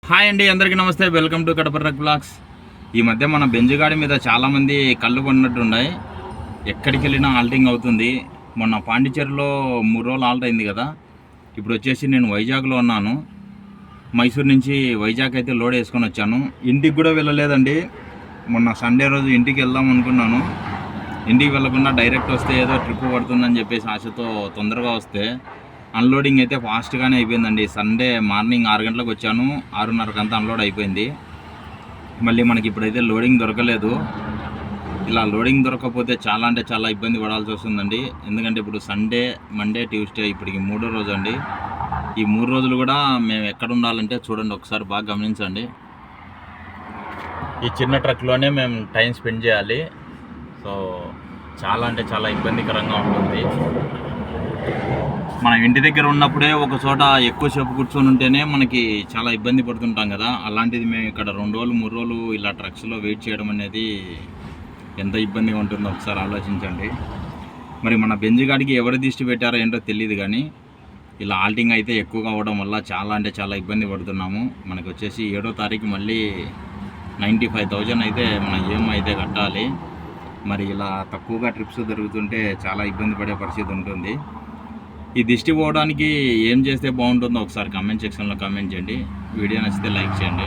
Hi అండి, అందరికీ నమస్తే. Welcome to Kadapa truck blogs. ఈ మధ్య మన బెంజుగాడి మీద చాలామంది కళ్ళు కొన్నట్టు ఉన్నాయి. ఎక్కడికి వెళ్ళినా ఆల్టింగ్ అవుతుంది. మొన్న పాండిచేరిలో 3 రోజులు ఆల్ట్ అయింది కదా. ఇప్పుడు వచ్చేసి నేను వైజాగ్లో ఉన్నాను. మైసూర్ నుంచి వైజాగ్ అయితే లోడ్ వేసుకొని వచ్చాను. ఇంటికి కూడా వెళ్ళలేదండి. మొన్న సండే రోజు ఇంటికి వెళ్దాం అనుకున్నాను. ఇంటికి వెళ్ళకుండా డైరెక్ట్ వస్తే ఏదో ట్రిప్ పడుతుందని చెప్పేసి ఆశతో తొందరగా వస్తే అన్లోడింగ్ అయితే ఫాస్ట్గానే అయిపోయిందండి. సండే మార్నింగ్ 6 గంటలకు వచ్చాను, 6:30కి అంతా అన్లోడ్ అయిపోయింది. మళ్ళీ మనకి ఇప్పుడైతే లోడింగ్ దొరకలేదు. ఇలా లోడింగ్ దొరకకపోతే చాలా అంటే చాలా ఇబ్బంది పడాల్సి వస్తుందండి. ఎందుకంటే ఇప్పుడు సండే, మండే, ట్యూస్డే ఇప్పటికి 3వ రోజు అండి. ఈ 3 రోజులు కూడా మేము ఎక్కడ ఉండాలంటే చూడండి, ఒకసారి బాగా గమనించండి. ఈ చిన్న ట్రక్లోనే మేము టైం స్పెండ్ చేయాలి. సో చాలా అంటే చాలా ఇబ్బందికరంగా ఉంటుంది. మనం ఇంటి దగ్గర ఉన్నప్పుడే ఒక చోట ఎక్కువసేపు కూర్చొని ఉంటేనే మనకి చాలా ఇబ్బంది పడుతుంటాం కదా. అలాంటిది మేము ఇక్కడ 2 రోజులు 3 రోజులు ఇలా ట్రక్స్లో వెయిట్ చేయడం అనేది ఎంత ఇబ్బందిగా ఉంటుందో ఒకసారి ఆలోచించండి. మరి మన బెంజుగాడికి ఎవరు దిష్టి పెట్టారో ఏంటో తెలియదు, కానీ ఇలా ఆల్టింగ్ అయితే ఎక్కువగా అవ్వడం వల్ల చాలా అంటే చాలా ఇబ్బంది పడుతున్నాము. మనకు వచ్చేసి 7వ తారీఖు మళ్ళీ 95,000 అయితే మన ఈఎంఐ అయితే కట్టాలి. మరి ఇలా తక్కువగా ట్రిప్స్ జరుగుతుంటే చాలా ఇబ్బంది పడే పరిస్థితి ఉంటుంది. ఈ దిష్టి పోవడానికి ఏం చేస్తే బాగుంటుందో ఒకసారి కామెంట్ సెక్షన్లో కామెంట్ చేయండి. వీడియో నచ్చితే లైక్ చేయండి.